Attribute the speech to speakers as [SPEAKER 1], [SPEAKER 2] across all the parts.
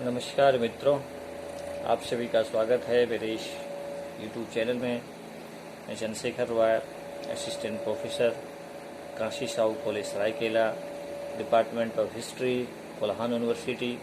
[SPEAKER 1] नमस्कार मित्रों, आप सभी का स्वागत है मेरे इस यूट्यूब चैनल में। मैं Chandrashekhar Roy, assistant professor, Kashi Sahu college Saraikela, department of history, Kolhan university.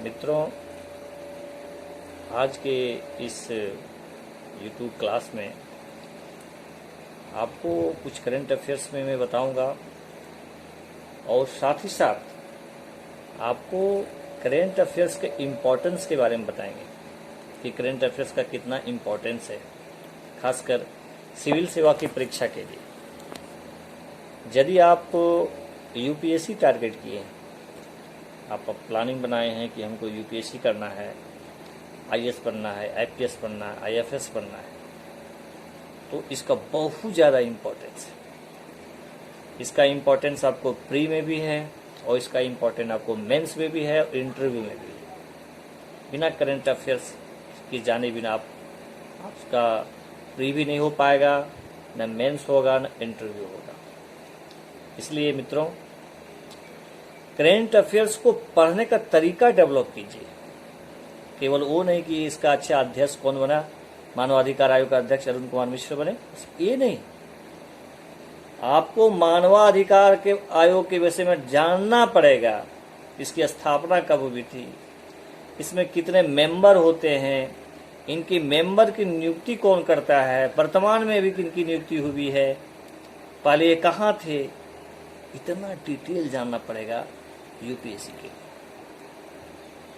[SPEAKER 1] मित्रों, आज के इस यूट्यूब क्लास में आपको कुछ करंट अफेयर्स में मैं बताऊंगा और साथ ही साथ आपको करेंट अफेयर्स के इम्पोर्टेंस के बारे में बताएंगे कि करेंट अफेयर्स का कितना इम्पोर्टेंस है, खासकर सिविल सेवा की परीक्षा के लिए। यदि आप यूपीएससी टारगेट किए हैं, आप प्लानिंग बनाए हैं कि हमको यूपीएससी करना है, आईएएस बनना है, आईपीएस बनना है, आईएफएस बनना है, तो इसका बहुत ज़्यादा इम्पोर्टेंस है। इसका इम्पोर्टेंस आपको प्री में भी है और इसका इम्पोर्टेंट आपको मेंस में भी है और इंटरव्यू में भी है। बिना करंट अफेयर्स की जाने बिना आपका प्री भी नहीं हो पाएगा, न मेंस होगा, न इंटरव्यू होगा। इसलिए मित्रों, करंट अफेयर्स को पढ़ने का तरीका डेवलप कीजिए। केवल वो नहीं कि इसका अच्छा अध्यक्ष कौन बना, मानवाधिकार आयोग का अध्यक्ष अरुण कुमार मिश्र बने, ये नहीं। आपको मानवाधिकार के आयोग के विषय में जानना पड़ेगा। इसकी स्थापना कब हुई थी, इसमें कितने मेंबर होते हैं, इनकी मेंबर की नियुक्ति कौन करता है, वर्तमान में भी किनकी नियुक्ति हुई है, पहले ये कहाँ थे, इतना डिटेल जानना पड़ेगा यूपीएससी के।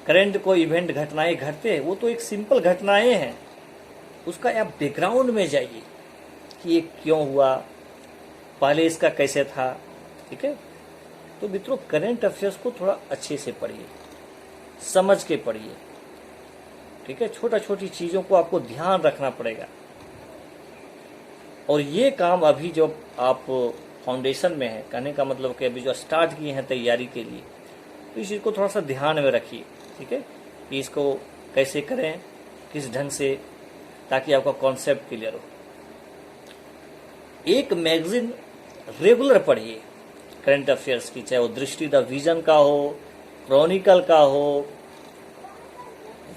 [SPEAKER 1] करंट कोई इवेंट घटनाएं घटते, वो तो एक सिंपल घटनाएं हैं, उसका आप बैकग्राउंड में जाइए कि ये क्यों हुआ, पहले इसका कैसे था। ठीक है, तो मित्रों, करंट अफेयर्स को थोड़ा अच्छे से पढ़िए, समझ के पढ़िए। ठीक है, छोटा छोटी चीजों को आपको ध्यान रखना पड़ेगा। और ये काम अभी जो आप फाउंडेशन में है, कहने का मतलब कि अभी जो स्टार्ट किए हैं तैयारी के लिए, तो इस चीज को थोड़ा सा ध्यान में रखिए। ठीक है, कि इसको कैसे करें, किस ढंग से, ताकि आपका कॉन्सेप्ट क्लियर हो। एक मैगजीन रेगुलर पढ़िए करंट अफेयर्स की, चाहे वो दृष्टि द विजन का हो, क्रॉनिकल का हो,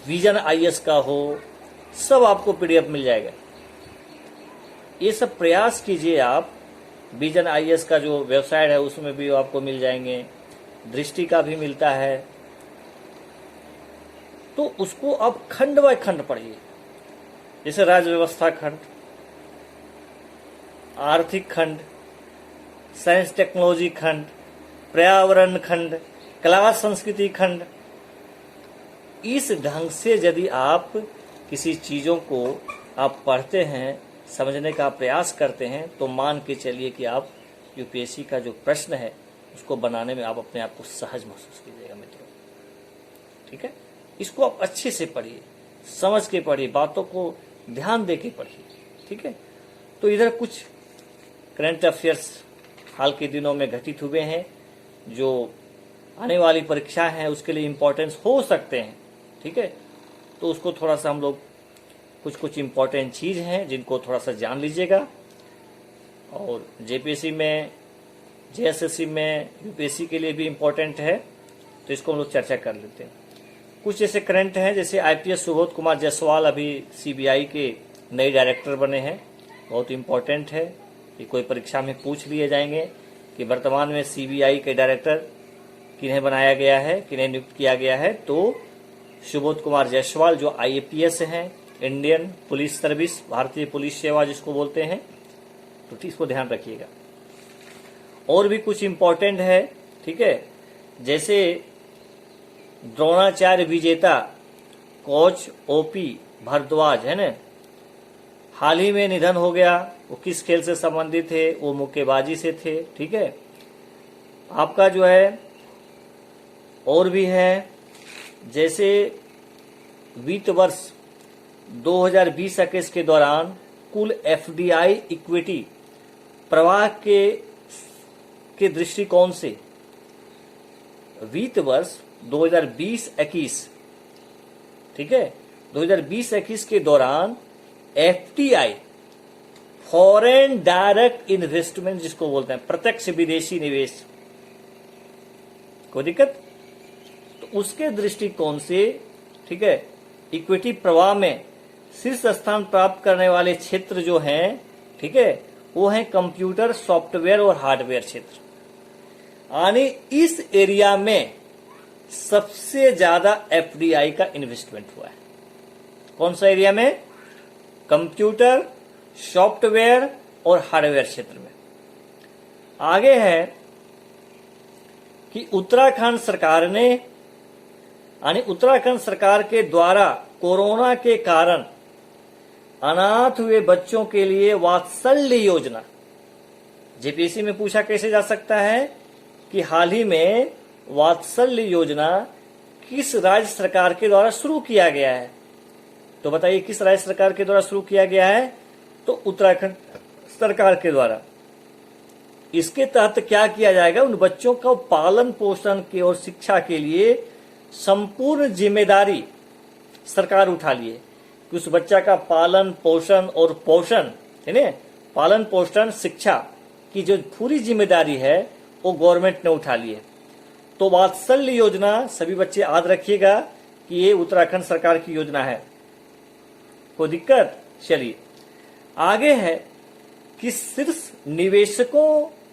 [SPEAKER 1] विजन आईएएस का हो, सब आपको पीडीएफ मिल जाएगा। ये सब प्रयास कीजिए आप। विजन आईएएस का जो वेबसाइट है उसमें भी आपको मिल जाएंगे, दृष्टि का भी मिलता है। तो उसको आप खंड बाय खंड पढ़िए, जैसे राज्य व्यवस्था खंड, आर्थिक खंड, साइंस टेक्नोलॉजी खंड, पर्यावरण खंड, कला संस्कृति खंड। इस ढंग से यदि आप किसी चीजों को आप पढ़ते हैं, समझने का प्रयास करते हैं, तो मान के चलिए कि आप यूपीएससी का जो प्रश्न है उसको बनाने में आप अपने आप को सहज महसूस कीजिएगा मित्रों। ठीक है, इसको आप अच्छे से पढ़िए, समझ के पढ़िए, बातों को ध्यान दे के पढ़िए। ठीक है, तो इधर कुछ करंट अफेयर्स हाल के दिनों में घटित हुए हैं जो आने वाली परीक्षा है उसके लिए इम्पोर्टेंस हो सकते हैं। ठीक है, तो उसको थोड़ा सा हम लोग कुछ इम्पोर्टेंट चीज हैं जिनको थोड़ा सा जान लीजिएगा। और जेपीएससी में, जेएसएससी में, यूपीएससी के लिए भी इम्पोर्टेंट है, तो इसको हम लोग चर्चा कर लेते हैं। कुछ ऐसे करंट हैं, जैसे आईपीएस सुबोध कुमार जायसवाल अभी सीबीआई के नए डायरेक्टर बने हैं, बहुत इम्पोर्टेंट है कि कोई परीक्षा में पूछ लिए जाएंगे कि वर्तमान में सीबीआई के डायरेक्टर किन्हें बनाया गया है, किन्हें नियुक्त किया गया है। तो सुबोध कुमार जायसवाल जो आईएपीएस हैं, इंडियन पुलिस सर्विस, भारतीय पुलिस सेवा जिसको बोलते हैं, तो इसको ध्यान रखिएगा। और भी कुछ इम्पोर्टेंट है, ठीक है, जैसे द्रोणाचार्य विजेता कोच ओपी भारद्वाज है ना, हाल ही में निधन हो गया। वो किस खेल से संबंधित थे, वो मुक्केबाजी से थे। ठीक है, आपका जो है और भी है, जैसे वित्त वर्ष 2020-21 के दौरान कुल एफडीआई इक्विटी प्रवाह के दृष्टिकोण से वित्त वर्ष 2020-21, ठीक है, 2020-21 के दौरान एफडीआई, फॉरेन डायरेक्ट इन्वेस्टमेंट जिसको बोलते हैं, प्रत्यक्ष विदेशी निवेश, कोई दिक्कत? उसके दृष्टिकोण से, ठीक है, इक्विटी प्रवाह में शीर्ष स्थान प्राप्त करने वाले क्षेत्र जो हैं, ठीक है, वो हैं कंप्यूटर, सॉफ्टवेयर और हार्डवेयर क्षेत्र। यानी इस एरिया में सबसे ज्यादा एफडीआई का इन्वेस्टमेंट हुआ है। कौन सा एरिया में? कंप्यूटर, सॉफ्टवेयर और हार्डवेयर क्षेत्र में। आगे है कि उत्तराखंड सरकार ने, यानी उत्तराखंड सरकार के द्वारा कोरोना के कारण अनाथ हुए बच्चों के लिए वात्सल्य योजना, जेपीएससी में पूछा कैसे जा सकता है कि हाल ही में वात्सल्य योजना किस राज्य सरकार के द्वारा शुरू किया गया है? तो बताइए किस राज्य सरकार के द्वारा शुरू किया गया है? तो उत्तराखंड सरकार के द्वारा। इसके तहत क्या किया जाएगा? उन बच्चों का पालन पोषण के और शिक्षा के लिए संपूर्ण जिम्मेदारी सरकार उठा लिए कि उस बच्चा का पालन पोषण और पोषण, है ना, पालन पोषण शिक्षा की जो पूरी जिम्मेदारी है वो गवर्नमेंट ने उठा ली है। तो वात्सल्य योजना, सभी बच्चे याद रखिएगा कि ये उत्तराखंड सरकार की योजना है। कोई दिक्कत? चलिए आगे है कि सिर्फ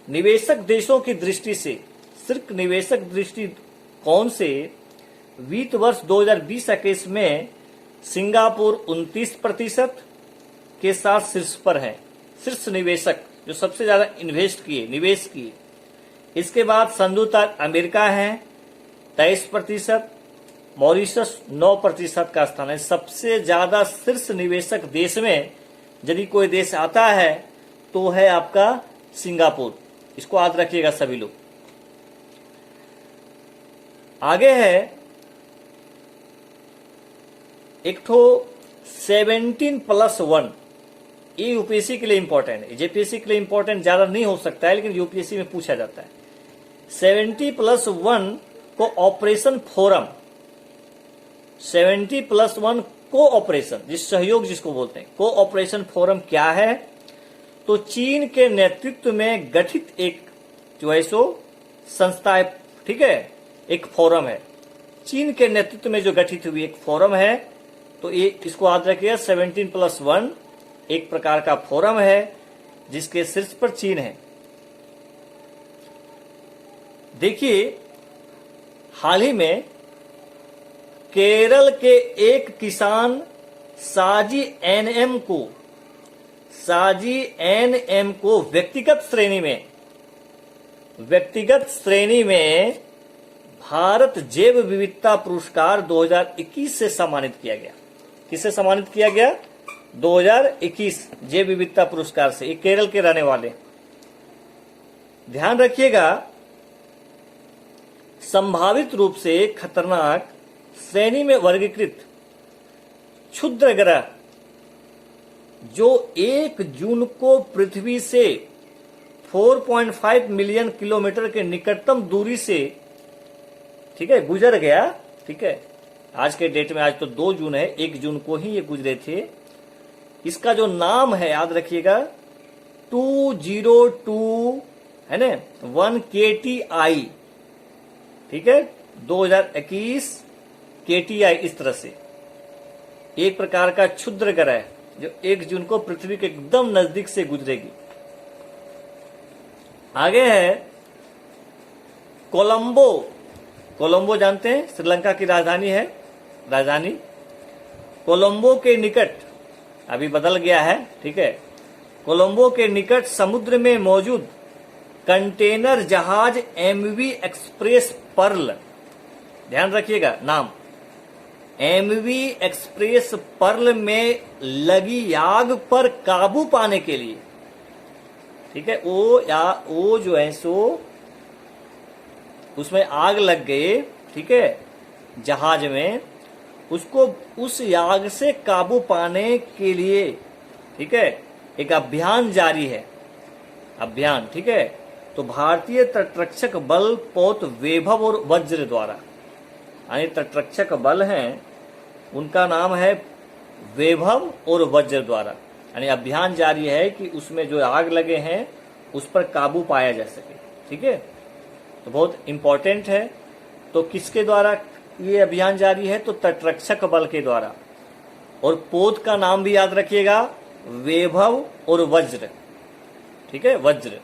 [SPEAKER 1] निवेशक देशों की दृष्टि से, सिर्फ निवेशक दृष्टिकोण से वित्त वर्ष 2020-21 में सिंगापुर 29% के साथ शीर्ष पर है। शीर्ष निवेशक जो सबसे ज्यादा निवेश किए। इसके बाद संयुक्त अमेरिका है 23%, मॉरिशस 9% का स्थान है। सबसे ज्यादा शीर्ष निवेशक देश में यदि कोई देश आता है तो है आपका सिंगापुर। इसको याद रखिएगा सभी लोग। आगे है एक ठो 17+1, ये यूपीएससी के लिए इंपॉर्टेंट है। जेपीएससी के लिए इंपॉर्टेंट ज्यादा नहीं हो सकता है, लेकिन यूपीएससी में पूछा जाता है। 70+1 को ऑपरेशन फोरम, 70+1 को ऑपरेशन, जिस सहयोग जिसको बोलते हैं, को ऑपरेशन फोरम क्या है? तो चीन के नेतृत्व में गठित एक जो है सो संस्था है, ठीक है, एक फोरम है। चीन के नेतृत्व में जो गठित हुई एक फोरम है, तो ये इसको याद रखिएगा। 17+1 एक प्रकार का फोरम है जिसके शीर्ष पर चीन है। देखिए हाल ही में केरल के एक किसान साजी एनएम को व्यक्तिगत श्रेणी में भारत जैव विविधता पुरस्कार 2021 से सम्मानित किया गया। किससे सम्मानित किया गया? 2021 जैव विविधता पुरस्कार से। ये केरल के रहने वाले। ध्यान रखिएगा, संभावित रूप से खतरनाक श्रेणी में वर्गीकृत क्षुद्र ग्रह जो 1 जून को पृथ्वी से 4.5 मिलियन किलोमीटर के निकटतम दूरी से, ठीक है, गुजर गया। ठीक है, आज के डेट में, आज तो 2 जून है, 1 जून को ही ये गुजरे थे। इसका जो नाम है याद रखिएगा 202 है ना 1 KTI, ठीक है, 2021 KTI। इस तरह से एक प्रकार का क्षुद्र ग्रह जो 1 जून को पृथ्वी के एकदम नजदीक से गुजरेगी। आगे है कोलंबो जानते हैं, श्रीलंका की राजधानी है। राजधानी कोलंबो के निकट, अभी बदल गया है, ठीक है, कोलंबो के निकट समुद्र में मौजूद कंटेनर जहाज MV एक्सप्रेस पर्ल, ध्यान रखिएगा नाम, MV एक्सप्रेस पर्ल में लगी आग पर काबू पाने के लिए, ठीक है, वो जो है सो उसमें आग लग गई, ठीक है, जहाज में, उसको उस आग से काबू पाने के लिए, ठीक है, एक अभियान जारी है। अभियान, ठीक है, तो भारतीय तटरक्षक बल पोत वैभव और वज्र द्वारा, यानी तटरक्षक बल हैं, उनका नाम है वैभव और वज्र द्वारा, यानी अभियान जारी है कि उसमें जो आग लगे हैं उस पर काबू पाया जा सके। ठीक है, तो बहुत इंपॉर्टेंट है। तो किसके द्वारा ये अभियान जारी है तो तटरक्षक बल के द्वारा। और पोत का नाम भी याद रखिएगा, वैभव और वज्र। ठीक है, वज्र।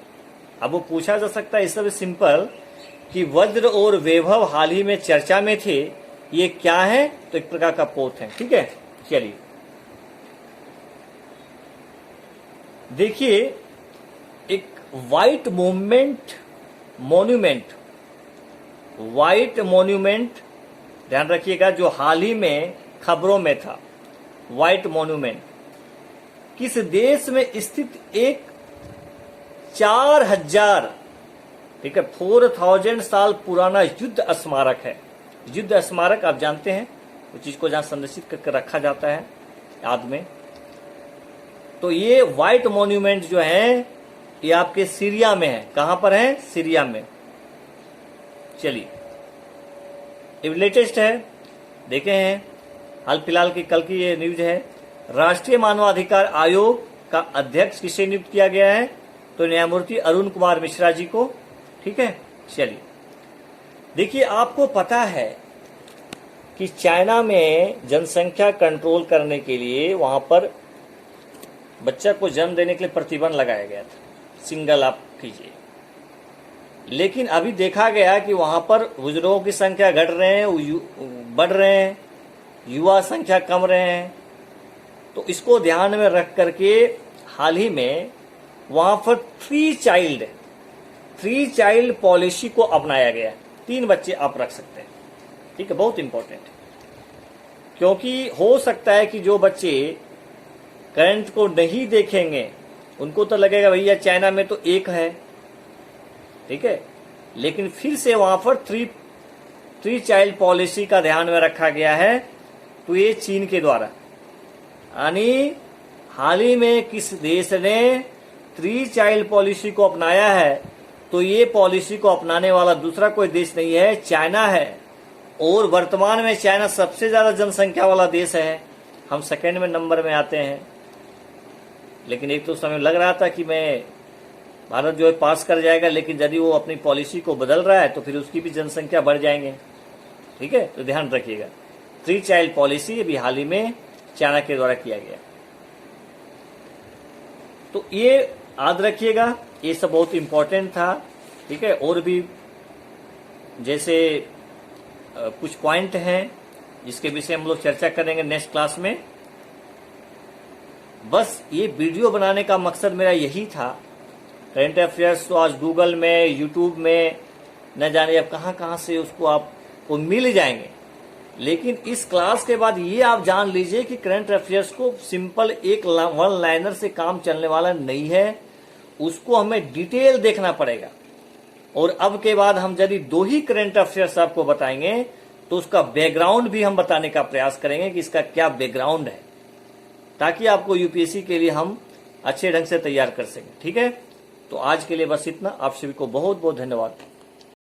[SPEAKER 1] अब वो पूछा जा सकता है इस तरह सिंपल कि वज्र और वैभव हाल ही में चर्चा में थे, ये क्या है? तो एक प्रकार का पोत है। ठीक है, चलिए देखिए, एक व्हाइट मॉन्यूमेंट ध्यान रखिएगा, जो हाल ही में खबरों में था। व्हाइट मॉन्यूमेंट किस देश में स्थित एक 4000, ठीक है, 4000 साल पुराना युद्ध स्मारक है। युद्ध स्मारक आप जानते हैं, उस चीज को जहां संरक्षित करके रखा जाता है याद में। तो ये व्हाइट मॉन्यूमेंट जो है ये आपके सीरिया में है। कहां पर है? सीरिया में। चलिए, ये लेटेस्ट है, देखे हैं, हाल फिलहाल की कल की ये न्यूज है। राष्ट्रीय मानवाधिकार आयोग का अध्यक्ष किसे नियुक्त किया गया है? तो न्यायमूर्ति अरुण कुमार मिश्रा जी को। ठीक है, चलिए देखिए, आपको पता है कि चाइना में जनसंख्या कंट्रोल करने के लिए वहां पर बच्चा को जन्म देने के लिए प्रतिबंध लगाया गया था, सिंगल आप कीजिए। लेकिन अभी देखा गया कि वहां पर बुजुर्गों की संख्या घट रहे हैं, बढ़ रहे हैं, युवा संख्या कम रहे हैं। तो इसको ध्यान में रख करके हाल ही में वहां पर 3 चाइल्ड पॉलिसी को अपनाया गया। 3 बच्चे आप रख सकते हैं। ठीक है, बहुत इंपॉर्टेंट है, क्योंकि हो सकता है कि जो बच्चे करंट को नहीं देखेंगे उनको तो लगेगा भैया चाइना में तो 1 है। ठीक है, लेकिन फिर से वहां पर 3 चाइल्ड पॉलिसी का ध्यान में रखा गया है। तो ये चीन के द्वारा, यानी हाल ही में किस देश ने 3 चाइल्ड पॉलिसी को अपनाया है? तो ये पॉलिसी को अपनाने वाला दूसरा कोई देश नहीं है, चाइना है। और वर्तमान में चाइना सबसे ज्यादा जनसंख्या वाला देश है, हम सेकंड में नंबर में आते हैं। लेकिन एक तो समय लग रहा था कि भारत जो है पास कर जाएगा, लेकिन यदि वो अपनी पॉलिसी को बदल रहा है तो फिर उसकी भी जनसंख्या बढ़ जाएंगे। ठीक है, तो ध्यान रखिएगा, 3 चाइल्ड पॉलिसी अभी हाल ही में चाइना के द्वारा किया गया। तो ये याद रखिएगा, ये सब बहुत इंपॉर्टेंट था। ठीक है, और भी जैसे कुछ पॉइंट हैं जिसके विषय हम लोग चर्चा करेंगे नेक्स्ट क्लास में। बस ये वीडियो बनाने का मकसद मेरा यही था। करंट अफेयर्स तो आज गूगल में, यूट्यूब में न जाने अब कहां से उसको आपको मिल जाएंगे। लेकिन इस क्लास के बाद ये आप जान लीजिए कि करंट अफेयर्स को सिंपल एक 1 लाइनर से काम चलने वाला नहीं है, उसको हमें डिटेल देखना पड़ेगा। और अब के बाद हम यदि 2 ही करंट अफेयर्स आपको बताएंगे तो उसका बैकग्राउंड भी हम बताने का प्रयास करेंगे कि इसका क्या बैकग्राउंड है, ताकि आपको यूपीएससी के लिए हम अच्छे ढंग से तैयार कर सकें। ठीक है, तो आज के लिए बस इतना। आप सभी को बहुत बहुत धन्यवाद।